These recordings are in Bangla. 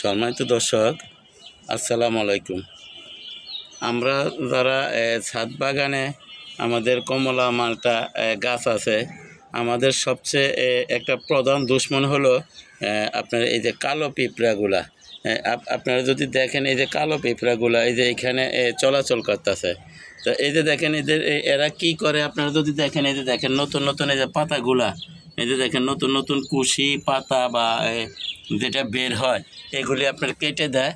সম্মানিত দর্শক, আসসালামু আলাইকুম। আমরা যারা ছাদ বাগানে আমাদের কমলা মালটা গাছ আছে, আমাদের সবচেয়ে একটা প্রধান দুশ্মন হলো আপনার এই যে কালো পিঁপড়াগুলা। আপনারা যদি দেখেন এই যে কালো পিঁপড়াগুলা এই যে এখানে চলাচল করতেছে, তো এই যে দেখেন এরা কি করে, আপনারা যদি দেখেন এই যে দেখেন নতুন নতুন এই যে পাতাগুলা, এই যে দেখেন নতুন নতুন কুশি পাতা বা যেটা বের হয় এগুলি আপনার কেটে দেয়।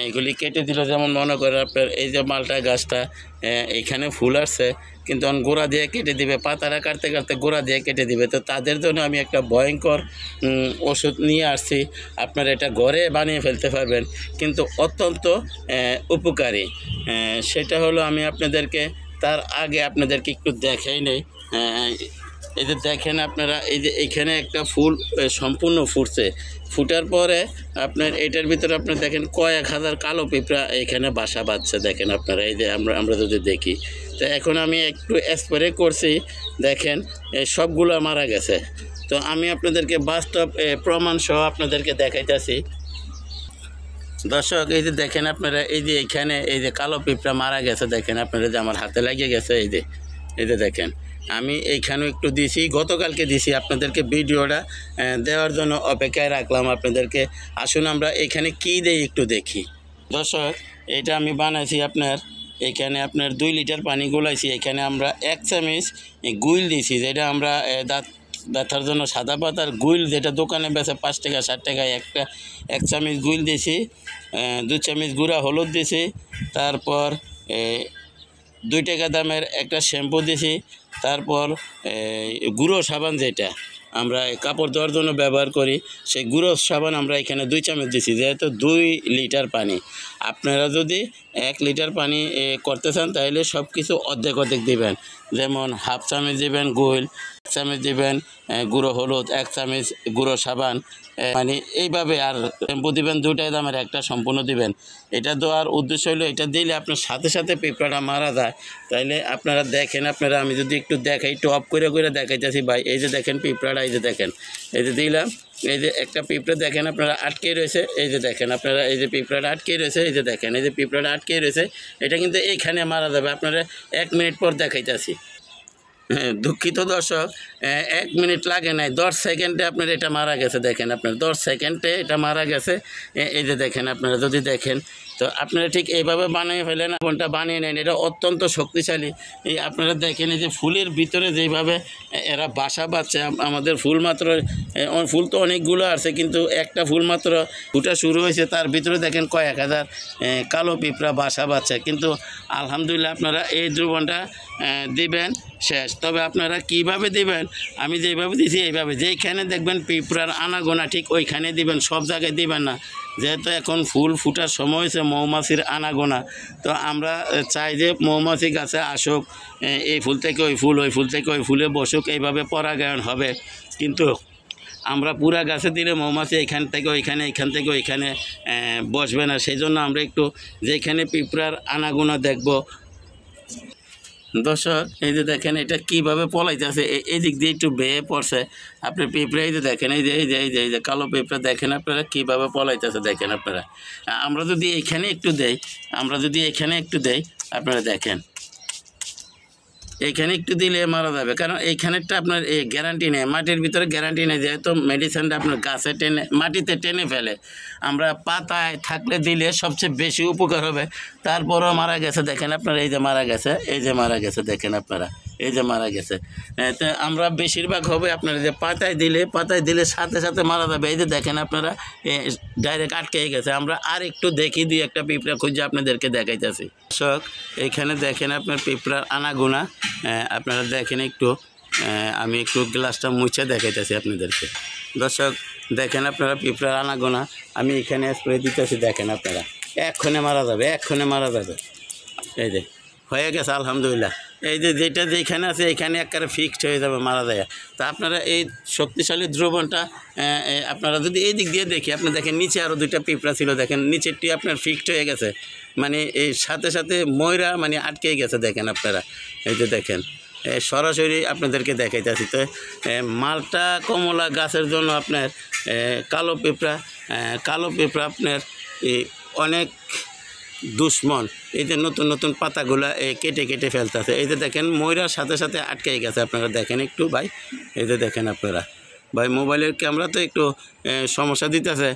এগুলি কেটে দিলে যেমন মনে করেন আপনার এই যে মালটা গাছটা এইখানে ফুল আসছে, কিন্তু গোড়া দিয়ে কেটে দিবে, পাতাটা কাটতে কাটতে গোড়া দিয়ে কেটে দিবে। তো তাদের জন্য আমি একটা ভয়ঙ্কর ওষুধ নিয়ে আসছি। আপনারা এটা ঘরে বানিয়ে ফেলতে পারবেন, কিন্তু অত্যন্ত উপকারী। সেটা হলো আমি আপনাদেরকে তার আগে আপনাদেরকে একটু দেখাই নেই। এই যে দেখেন আপনারা এই যে এইখানে একটা ফুল সম্পূর্ণ ফুটছে, ফুটার পরে আপনার এটার ভিতরে আপনার দেখেন কয়েক হাজার কালো পিঁপড়া এখানে বাসা বাঁধছে। দেখেন আপনারা এই যে আমরা যদি দেখি, তো এখন আমি একটু স্প্রে করছি, দেখেন সবগুলো মারা গেছে। তো আমি আপনাদেরকে বাস্তব প্রমাণ সহ আপনাদেরকে দেখাইতেছি। দর্শক, এই যে দেখেন আপনারা এই যে এখানে এই যে কালো পিঁপড়া মারা গেছে, দেখেন আপনারা যে আমার হাতে লাগিয়ে গেছে। এই যে দেখেন আমি এইখানেও একটু দিছি, গতকালকে দিছি। আপনাদেরকে ভিডিওটা দেওয়ার জন্য অপেক্ষায় রাখলাম আপনাদেরকে। আসুন আমরা এখানে কী দেই একটু দেখি। দর্শক, এটা আমি বানাইছি আপনার এখানে আপনার 2 লিটার পানি গুলাইছি। এখানে আমরা 1 চামচ গুইল দিছি, যেটা আমরা দাঁত ব্যথার জন্য সাদা পাতার গুইল যেটা দোকানে বেচে 5 টাকা 7 টাকায় একটা 1 চামচ গুইল দিছি, 2 চামচ গুঁড়া হলুদ দিছি, তারপর 2 টাকা দামের একটা শ্যাম্পু দিছি, তারপর গুঁড়ো সাবান যেটা আমরা কাপড় ধোয়ার জন্য ব্যবহার করি, সেই গুঁড়ো সাবান আমরা এখানে 2 চামচ দিছি। যেহেতু 2 লিটার পানি, আপনারা যদি 1 লিটার পানি করতে চান তাহলে সব কিছু অর্ধেক অর্ধেক দিবেন। যেমন হাফ চামচ দিবেন গুইল, 1 চামচ দিবেন গুঁড়ো হলুদ, 1 চামচ গুঁড়ো সাবান, মানে এইভাবে। আর শ্যাম্পু দিবেন 2 টাকা দামের একটা সম্পূর্ণ দিবেন। এটা দেওয়ার উদ্দেশ্য হলো এটা দিলে আপনার সাথে সাথে পিঁপড়াটা মারা যায়। তাইলে আপনারা দেখেন, আপনারা আমি যদি একটু দেখাই, একটু অফ করে দেখাইতেছি ভাই। এই যে দেখেন পিঁপড়াটা, এই যে দেখেন, এই যে দিলাম, এই যে একটা পিঁপড়া দেখেন আপনারা আটকে রয়েছে। এই যে দেখেন আপনারা এই যে পিঁপড়াটা আটকে রয়েছে, এই যে দেখেন এই যে পিঁপড়াটা আটকে রয়েছে। এটা কিন্তু এইখানে মারা যাবে। আপনারা 1 মিনিট পর দেখাইতেছি। দুঃখিত দর্শক, 1 মিনিট লাগে নাই, 10 সেকেন্ডে আপনার এটা মারা গেছে। দেখেন আপনার 10 সেকেন্ডে এটা মারা গেছে। এই যে দেখেন আপনারা যদি দেখেন, তো আপনারা ঠিক এইভাবে বানিয়ে ফেলেন, কোনটা বানিয়ে নেন, এটা অত্যন্ত শক্তিশালী। এই আপনারা দেখেন এই যে ফুলের ভিতরে যেভাবে এরা বাসা বাঁধছে। আমাদের ফুল মাত্র ফুল তো অনেকগুলো আছে, কিন্তু একটা ফুল মাত্র ফুটা শুরু হয়েছে, তার ভিতরে দেখেন কয়েক হাজার কালো পিঁপড়া বাসা বাঁধছে। কিন্তু আলহামদুলিল্লাহ আপনারা এই দ্রবণটা দিবেন শেষ। তবে আপনারা কিভাবে দিবেন, আমি যেভাবে দিছি এইভাবে, যেইখানে দেখবেন পিঁপড়ার আনাগোনা ঠিক ওইখানে দিবেন, সব জায়গায় দিবেন না। যেহেতু এখন ফুল ফুটার সময় হয়েছে, মৌমাছির আনাগোনা, তো আমরা চাই যে মৌমাছি গাছে আসুক, এই ফুল থেকে ওই ফুল, ওই ফুল থেকে ওই ফুলে বসুক, এইভাবে পরাগায়ন হবে। কিন্তু আমরা পুরা গাছে দিলে মৌমাছি এখান থেকে ওইখানে, এখান থেকে ওইখানে বসবে না। সেই জন্য আমরা একটু যেখানে পিঁপড়ার আনাগোনা দেখব। দর্শক, এই যে দেখেন এটা কীভাবে পলাইতেছে, এই দিক দিয়ে একটু বেয়ে পড়ছে আপনার পিঁপড়া। এই যে দেখেন এই যে কালো পিঁপড়া দেখেন আপনারা কীভাবে পলাইতেছে। দেখেন আপনারা, আমরা যদি এখানে একটু দেই, আপনারা দেখেন এইখানে একটু দিলে মারা যাবে। কারণ এইখানেরটা আপনার গ্যারান্টি নেই, মাটির ভিতরে গ্যারান্টি নেই। যেহেতু মেডিসিনটা আপনার গাছে মাটিতে টেনে ফেলে, আমরা পাতায় থাকলে দিলে সবচেয়ে বেশি উপকার হবে। তারপরও মারা গেছে। দেখেন আপনারা এই যে মারা গেছে, দেখেন আপনারা এই যে মারা গেছে। তো আমরা বেশিরভাগ হবে আপনারা যে পাতায় দিলে সাথে সাথে মারা যাবে। এই যে দেখেন আপনারা ডাইরেক্ট আটকে গেছে। আমরা আর একটু দেখি, 2-1টা পিঁপড়া খুঁজে আপনাদেরকে দেখাইতেছি। দর্শক, এইখানে দেখেন আপনার পিঁপড়ার আনাগোনা, আপনারা দেখেন একটু, আমি একটু গ্লাসটা মুছে দেখাইতেছি আপনাদেরকে। দর্শক দেখেন আপনারা পিঁপড়ার আনাগোনা, আমি এখানে স্প্রে দিতেছি। দেখেন আপনারা এক্ষণে মারা যাবে। এই যে হয়ে গেছে আলহামদুলিল্লাহ। এই যে যেটা যেখানে আছে এখানে একেবারে ফিক্সড হয়ে যাবে, মারা যায়। তা আপনারা এই শক্তিশালী দ্রবণটা আপনারা যদি এই দিক দিয়ে দেখি, আপনি দেখেন নিচে আরও 2টা পিঁপড়া ছিল, দেখেন নিচেরটি আপনার ফিক্সড হয়ে গেছে, মানে এই সাথে সাথে ময়রা মানে আটকে গেছে। দেখেন আপনারা এই যে দেখেন সরাসরি আপনাদেরকে দেখাইতেছি। তো মালটা কমলা গাছের জন্য আপনার কালো পিঁপড়া আপনার অনেক দুশ্মন। এই যে নতুন নতুন পাতাগুলা কেটে কেটে ফেলতেছে। এই যে দেখেন ময়রার সাথে সাথে আটকে গেছে, আপনারা দেখেন একটু ভাই, এই যে দেখেন আপনারা ভাই, মোবাইলের ক্যামেরা তো একটু সমস্যা দিতেছে,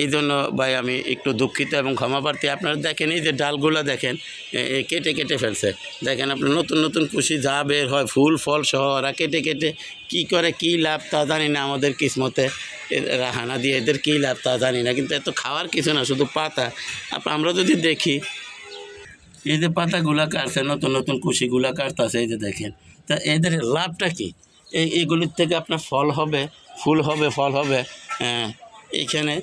এই জন্য ভাই আমি একটু দুঃখিত এবং ক্ষমা প্রার্থী। আপনারা দেখেন এই যে ডালগুলা দেখেন কেটে কেটে ফেলছে। দেখেন আপনার নতুন নতুন কুশি যা বের হয় ফুল ফল সহ ওরা কেটে কেটে কী করে, কী লাভ তা জানি না, আমাদের কিসমতে রাহানা দিয়ে এদের কী লাভ তা জানি না, কিন্তু এত খাওয়ার কিছু না, শুধু পাতা। আমরা যদি দেখি এই যে পাতাগুলা কাটছে, নতুন নতুন কুশিগুলা কাটতেছে, এই যে দেখেন, তা এদের লাভটা কি? এইগুলির থেকে আপনার ফল হবে, ফুল হবে, ফল হবে। এইখানে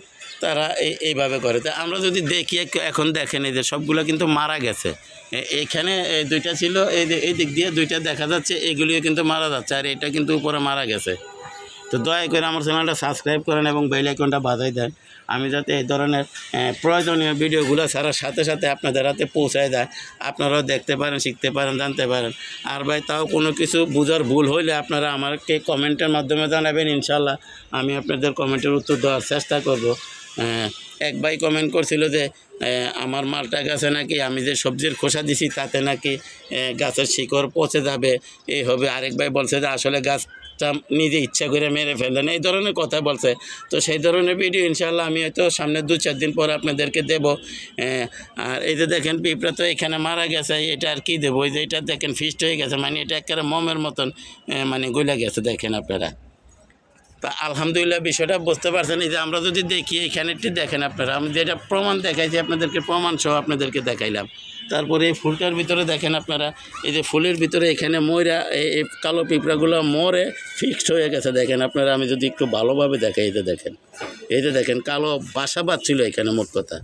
তারা এইভাবে করে। তা আমরা যদি দেখি এখন দেখেন এই যে সবগুলো কিন্তু মারা গেছে। এইখানে দুইটা ছিল, এই দিক দিয়ে দুইটা দেখা যাচ্ছে, এগুলিও কিন্তু মারা যাচ্ছে, আর এটা কিন্তু উপরে মারা গেছে। তো দয়া করে আমার চ্যানেলটা সাবস্ক্রাইব করেন এবং বেল আইকনটা বাজাই দেন, আমি যাতে এই ধরনের প্রয়োজনীয় ভিডিওগুলো ছাড়ার সাথে সাথে আপনাদের হাতে পৌঁছায় দেয়, আপনারাও দেখতে পারেন, শিখতে পারেন, জানতে পারেন। আর ভাই তাও কোনো কিছু বুঝার ভুল হইলে আপনারা আমাকে কমেন্টের মাধ্যমে জানাবেন, ইনশাল্লাহ আমি আপনাদের কমেন্টের উত্তর দেওয়ার চেষ্টা করব। এক ভাই কমেন্ট করছিল যে আমার মালটা গাছে নাকি আমি যে সবজির খোসা দিছি তাতে নাকি গাছের শিকড় পচে যাবে, এই হবে। আরেক ভাই বলছে যে আসলে গাছটা নিজে ইচ্ছা করে মেরে ফেললেন, এই ধরনের কথা বলছে। তো সেই ধরনের ভিডিও ইনশাল্লাহ আমি হয়তো সামনে 2-4 দিন পর আপনাদেরকে দেব। আর এই যে দেখেন পিঁপড়া তো এখানে মারা গেছে, এটা আর কি দেবো, এই যে এটা দেখেন ফিস্ট হয়ে গেছে, মানে এটা একেবারে মমের মতন মানে গলে গেছে, দেখেন আপনারা। তা আলহামদুলিল্লাহ বিষয়টা বুঝতে পারছেন। এই যে আমরা যদি দেখি এখানেটি দেখেন আপনারা, আমি যেটা প্রমাণ দেখাইছি আপনাদেরকে, প্রমাণ সহ আপনাদেরকে দেখাইলাম। তারপরে এই ফুলটার ভিতরে দেখেন আপনারা, এই যে ফুলের ভিতরে এখানে ময়রা এই কালো পিঁপড়াগুলো মরে ফিক্সড হয়ে গেছে, দেখেন আপনারা। আমি যদি একটু ভালোভাবে দেখাই, এই যে দেখেন কালো বাসা বাঁধছিল এখানে, মোট কথা।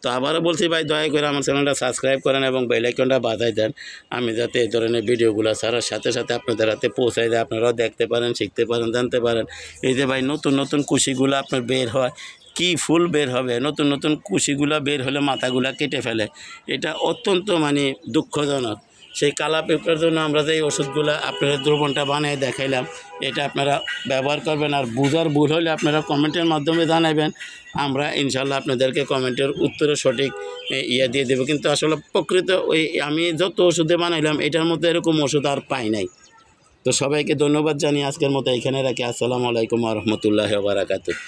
তো আবারও বলছি ভাই, দয়া করে আমার চ্যানেলটা সাবস্ক্রাইব করেন এবং বেল আইকনটা বাজাই দেন, আমি যাতে এই ধরনের ভিডিওগুলো ছাড়ার সাথে সাথে আপনাদের হাতে পৌঁছায় দেয়, আপনারাও দেখতে পারেন, শিখতে পারেন, জানতে পারেন। এই যে ভাই নতুন নতুন কুশিগুলো আপনার বের হয়, কি ফুল বের হবে, নতুন নতুন কুশিগুলো বের হলে মাথাগুলা কেটে ফেলে, এটা অত্যন্ত মানে দুঃখজনক। সেই কালা পিঁপড়ার জন্য আমরা যে ওষুধগুলো আপনাদের দ্রবণটা বানিয়ে দেখাইলাম, এটা আপনারা ব্যবহার করবেন। আর বুঝার ভুল হলে আপনারা কমেন্টের মাধ্যমে জানাবেন, আমরা ইনশাল্লাহ আপনাদেরকে কমেন্টের উত্তরে সঠিক দিয়ে দেবো। কিন্তু আসলে প্রকৃত ওই আমি যত ওষুধে বানাইলাম এটার মধ্যে এরকম ওষুধ আর পাই নাই। তো সবাইকে ধন্যবাদ জানিয়ে আজকের মতো এখানে রাখি। আসসালামু আলাইকুম ওয়া রাহমাতুল্লাহি ওয়া বারাকাতুহু।